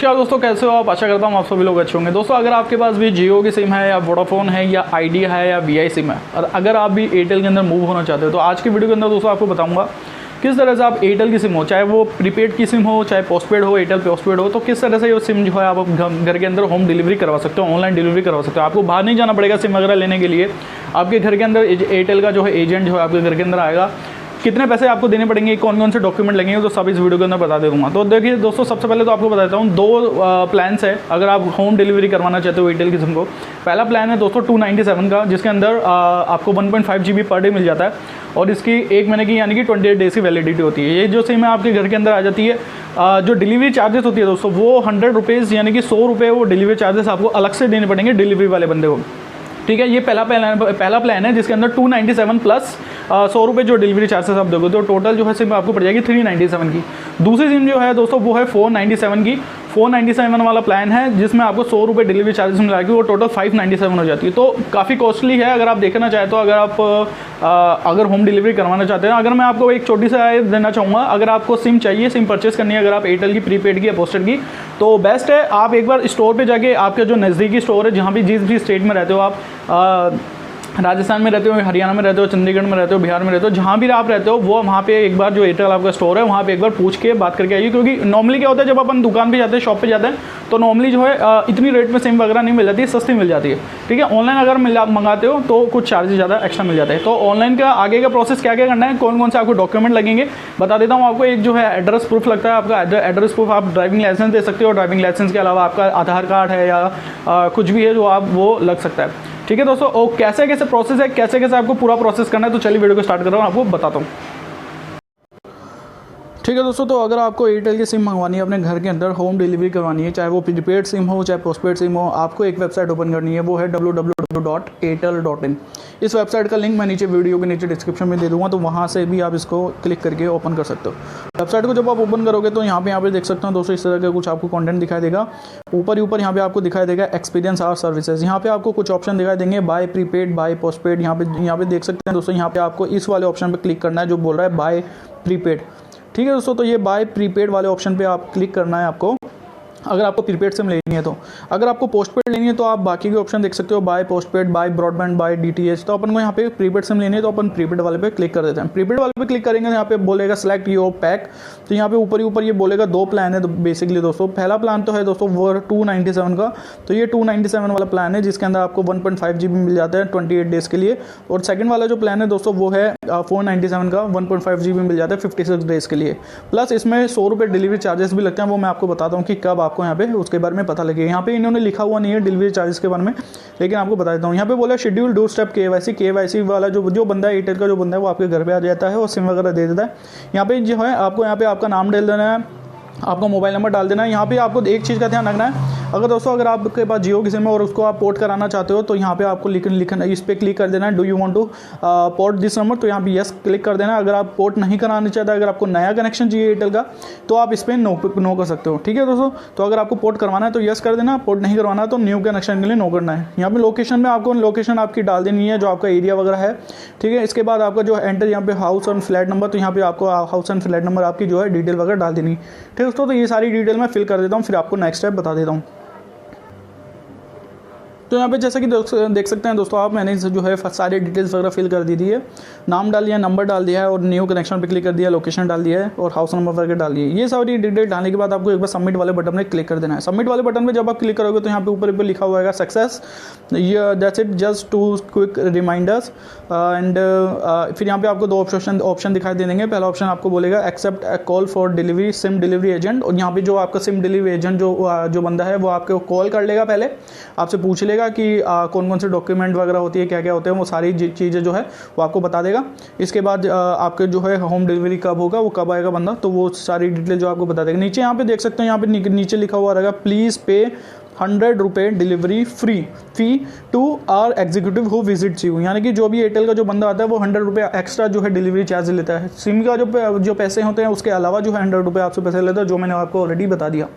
क्या दोस्तों, कैसे हो आप? आशा करता हूँ आप सभी लोग अच्छे होंगे। दोस्तों, अगर आपके पास भी जियो की सिम है या वोडाफोन है या आइडिया है या वी सिम है और अगर आप भी एयरटेल के अंदर मूव होना चाहते हो तो आज की वीडियो के अंदर दोस्तों आपको बताऊंगा किस तरह से आप एयरटेल की सिम हो, चाहे वो प्रीपेड की सिम हो चाहे पोस्टपेड हो, एयरटेल पोस्टपेड हो, तो किस तरह से ये सिम जो है आप घर के अंदर होम डिलीवरी करवा सकते हो, ऑनलाइन डिलीवरी करवा सकते हो। आपको बाहर नहीं जाना पड़ेगा सिम वगैरह लेने के लिए। आपके घर के अंदर एयरटेल का जो है एजेंट जो है आपके घर के अंदर आएगा। कितने पैसे आपको देने पड़ेंगे, कौन कौन से डॉक्यूमेंट लगेंगे, तो सब इस वीडियो के अंदर बता दूंगा। तो देखिए दोस्तों, सबसे पहले तो आपको बता देता हूँ दो प्लान्स है अगर आप होम डिलीवरी करवाना चाहते हो एयरटेल की सिम को। पहला प्लान है दोस्तों 297 का, जिसके अंदर आपको 1.5 GB पर डे मिल जाता है और इसकी 1 महीने की यानी कि 28 डेज की वैलिडिटी होती है। ये जो सिम है आपके घर के अंदर आ जाती है। जो डिलीवरी चार्जेस होती है दोस्तों वो 100 रुपीज़ यानी कि 100 रुपये वो डिलीवरी चार्जेस आपको अलग से देने पड़ेंगे डिलीवरी वाले बंदे को। ठीक है, ये पहला प्लान है जिसके अंदर 297 प्लस 100 रुपये जो डिलीवरी चार्जेस आप दोगे तो टोटल जो है सिम आपको पड़ जाएगी 397 की। दूसरी सिम जो है दोस्तों वो है 497 की। 497 वाला प्लान है जिसमें आपको 100 रुपये डिलीवरी चार्जेस मिला के वो टोटल 597 हो जाती है। तो काफ़ी कॉस्टली है अगर आप देखना चाहें तो। अगर आप अगर होम डिलीवरी करवाना चाहते हैं, अगर मैं आपको एक छोटी सी राय देना चाहूँगा, अगर आपको सिम चाहिए, सिम परचेस करनी है अगर आप एयरटेल की प्रीपेड की या पोस्टेड की, तो बेस्ट है आप एक बार स्टोर पे जाके, आपके जो नज़दीकी स्टोर है जहाँ भी जिस भी स्टेट में रहते हो आप, राजस्थान में रहते हो, हरियाणा में रहते हो, चंडीगढ़ में रहते हो, बिहार में रहते हो, जहाँ भी आप रहते हो वो वहाँ पे एक बार जो एयरटेल आपका स्टोर है वहाँ पे एक बार पूछ के बात करके आइए। क्योंकि नॉर्मली क्या होता है जब अपन दुकान पे जाते हैं, शॉप पे जाते हैं, तो नॉर्मली जो है इतनी रेट में सिम वगैरह नहीं मिल जाती है, सस्ती मिल जाती है। ठीक है, ऑनलाइन अगर मंगाते हो तो कुछ चार्जेस ज़्यादा एक्स्ट्रा मिल जाते हैं। तो ऑनलाइन का आगे का प्रोसेस क्या क्या करना है, कौन कौन से आपको डॉक्यूमेंट लगेंगे बता देता हूँ आपको। एक जो है एड्रेस प्रूफ लगता है, आपका एड्रेस प्रूफ आप ड्राइविंग लाइसेंस दे सकते हो। ड्राइविंग लाइसेंस के अलावा आपका आधार कार्ड है या कुछ भी है जो आप वो लग सकता है। ठीक है दोस्तों, और कैसे कैसे प्रोसेस है, कैसे कैसे आपको पूरा प्रोसेस करना है, तो चलिए वीडियो को स्टार्ट कर रहा हूँ, आपको बताता हूँ। ठीक है दोस्तों, तो अगर आपको एयरटेल की सिम मंगवानी है अपने घर के अंदर, होम डिलीवरी करवानी है, चाहे वो प्रीपेड सिम हो चाहे पोस्टपेड सिम हो, आपको एक वेबसाइट ओपन करनी है, वो है www.airtel.in। इस वेबसाइट का लिंक मैं नीचे वीडियो के नीचे डिस्क्रिप्शन में दे दूंगा, तो वहाँ से भी आप इसको क्लिक करके ओपन कर सकते हो। वेबसाइट को जब आप ओपन करोगे तो यहाँ पे देख सकते हो दोस्तों, इस तरह का कुछ आपको कंटेंट दिखाई देगा। ऊपर ही ऊपर यहाँ पे आपको दिखाई देगा एक्सपीरियंस और सर्विसेज। यहाँ पे आपको कुछ ऑप्शन दिखाई देंगे, बाय प्रीपेड, बाय पोस्टपेड। यहाँ पे देख सकते हैं दोस्तों, यहाँ पे आपको इस वाले ऑप्शन पे क्लिक करना है जो बोल रहा है बाय प्रीपेड। ठीक है दोस्तों, तो ये बाय प्रीपेड वाले ऑप्शन पे आप क्लिक करना है आपको, अगर आपको प्रीपेड सिम लेनी है तो। अगर आपको पोस्टपेड लेनी है तो आप बाकी के ऑप्शन देख सकते हो, buy postpaid, buy broadband, buy DTH. तो अपन को यहाँ पे प्रीपेड सिम लेनी है तो अपन प्रीपेड वाले पे क्लिक कर देते हैं। प्रीपेड वाले पे क्लिक करेंगे, यहाँ पे बोलेगा सेलेक्ट योर पैक। तो यहाँ पे ऊपर ही ऊपर ये बोलेगा दो प्लान है तो बेसिकली दोस्तों। पहला प्लान तो है दोस्तों वो 297 का, तो ये 297 वाला प्लान है जिसके अंदर आपको 1.5 GB मिल जाता है 28 डेज के लिए। और सेकंड वाला जो प्लान है दोस्तों वो है 497 का, 1.5 GB मिल जाता है 56 डेज के लिए। प्लस इसमें 100 रुपये डिलीवरी चार्जेस भी लगते हैं, वो मैं आपको बताता हूँ कि कब आपको यहाँ पे उसके बारे में पता लगेगा। यहाँ पे इन्होंने लिखा हुआ नहीं है डिलीवरी चार्जेस के बारे में, लेकिन आपको बता देता हूँ। यहाँ पे बोला शेड्यूल डोरस्टेप KYC वाला जो बंदा है एयरटेल का, जो बंदा है वो आपके घर पे आ जाता है और सिम वगैरह दे देता है। यहाँ पे जो है आपको यहाँ पे आपका नाम डाल देना है, आपका मोबाइल नंबर डाल देना है। यहाँ पे आपको एक चीज़ का ध्यान रखना है, अगर आपके पास जियो की सिम है और उसको आप पोर्ट कराना चाहते हो तो यहाँ पे आपको लिखना इस पर क्लिक कर देना है, do you want two port this number, तो यहाँ पे यस क्लिक कर देना। अगर आप पोर्ट नहीं कराना चाहते, अगर आपको नया कनेक्शन चाहिए एयरटेल का, तो आप इस पर नो कर सकते हो। ठीक है दोस्तों, तो अगर आपको पोर्ट करवाना है तो यस कर देना, पोर्ट नहीं करवाना है तो न्यू कनेक्शन के लिए नो करना है। यहाँ पे लोकेशन में आपको लोकेशन आपकी डाल देनी है जो आपका एरिया वगैरह है। ठीक है, इसके बाद आपका जो एंटर यहाँ पे हाउस एंड फ्लैट नंबर, तो यहाँ पे आपको हाउस एंड फ्लैट नंबर आपकी जो है डिटेल वगैरह डाल देनी। ठीक है दोस्तों, तो ये सारी डिटेल मैं फिल कर देता हूँ, फिर आपको नेक्स्ट स्टेप बता देता हूँ। तो यहाँ पे जैसा कि देख सकते हैं दोस्तों आप, मैंने जो है सारी डिटेल्स वगैरह फिल कर दी थी है, नाम डाल दिया, नंबर डाल दिया है और न्यू कनेक्शन पे क्लिक कर दिया, लोकेशन डाल दिया है और हाउस नंबर वगैरह डाल दिए। ये सारी डिटेल डालने के बाद आपको एक बार सबमिट वाले बटन में क्लिक कर देना है। सबमिट वाले बटन में जब आप क्लिक करोगे तो यहाँ पे ऊपर लिखा हुआ है सक्सेस, ये that's it, just 2 quick reminders. And फिर यहाँ पे आपको दो ऑप्शन दिखाई दे देंगे। पहला ऑप्शन आपको बोलेगा accept a call for delivery SIM delivery agent, और यहाँ पे जो आपका सिम डिलीवरी एजेंट जो बंदा है वो आपको कॉल कर लेगा, पहले आपसे पूछ लेगा कि कौन कौन से डॉक्यूमेंट वगैरह होती है, क्या क्या होते हैं, वो सारी चीज़ें जो है वो आपको बता देगा। इसके बाद आपके जो है होम डिलीवरी कब होगा, वो कब आएगा बंदा, तो वो सारी डिटेल जो आपको बता देगा। नीचे यहाँ पे देख सकते हैं, यहाँ पे नीचे लिखा हुआ रहेगा प्लीज़ पे 100 रुपये delivery fee to our executive who visits you, यानी कि जो भी एयरटेल का जो बंदा आता है वो 100 रुपये एक्स्ट्रा जो है डिलीवरी चार्ज लेता है। सिम का जो पैसे होते हैं उसके अलावा जो है 100 रुपये आपसे पैसे लेता है, जो मैंने आपको ऑलरेडी बता दिया।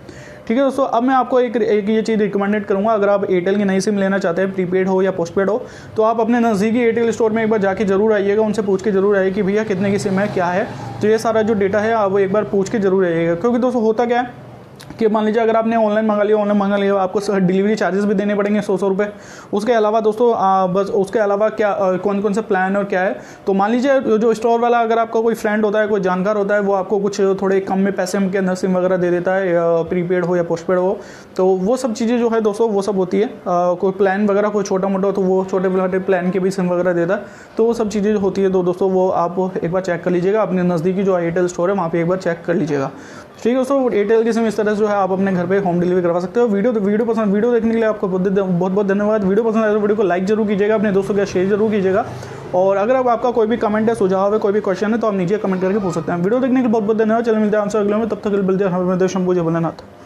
ठीक है दोस्तों, अब मैं आपको एक ये चीज़ रिकमेंडेड करूँगा, अगर आप एयरटेल की नई सिम लेना चाहते हैं, प्रीपेड हो या पोस्टपेड हो, तो आप अपने नज़दीकी एयरटेल स्टोर में एक बार जाके जरूर आइएगा, उनसे पूछ के जरूर आइए कि भैया कितने की सिम है, क्या है। तो ये सारा जो डेटा है आप वो एक बार पूछ के जरूर आइएगा, क्योंकि दोस्तों होता क्या है कि मान लीजिए अगर आपने ऑनलाइन मंगा लिया आपको डिलीवरी चार्जेस भी देने पड़ेंगे 100 रुपये। उसके अलावा दोस्तों बस उसके अलावा क्या कौन कौन से प्लान और क्या है, तो मान लीजिए जो स्टोर वाला अगर आपका कोई फ्रेंड होता है, कोई जानकार होता है, वो आपको कुछ थोड़े कम में पैसे के अंदर सिम वगैरह दे देता है, प्रीपेड हो या पोस्टपेड हो, तो वो सब चीज़ें जो है दोस्तों वो सब होती है। कोई प्लान वगैरह कोई छोटा मोटा हो तो वो छोटे प्लान के भी सिम वगैरह देता है, तो वो सब चीज़ें जो होती है तो दोस्तों वो आप एक बार चेक कर लीजिएगा, अपने नज़दीकी जो एयरटेल स्टोर है वहाँ पे एक बार चेक कर लीजिएगा। ठीक है दोस्तों, एयरटेल की सिम इस तरह से जो है आप अपने घर पे होम डिलीवरी करवा सकते हो। वीडियो देखने के लिए आपको बहुत बहुत धन्यवाद। वीडियो पसंद आए तो वीडियो को लाइक जरूर कीजिएगा, अपने दोस्तों के शेयर जरूर कीजिएगा, और अगर आपका कोई भी कमेंट है, सुझाव है, कोई भी क्वेश्चन है तो आप नीचे कमेंट करके पूछ सकते हैं। वीडियो देखने के लिए बहुत बहुत धन्यवाद। चलिए मिलते हैं आपसे अगले में, तब तक मिलते हैं।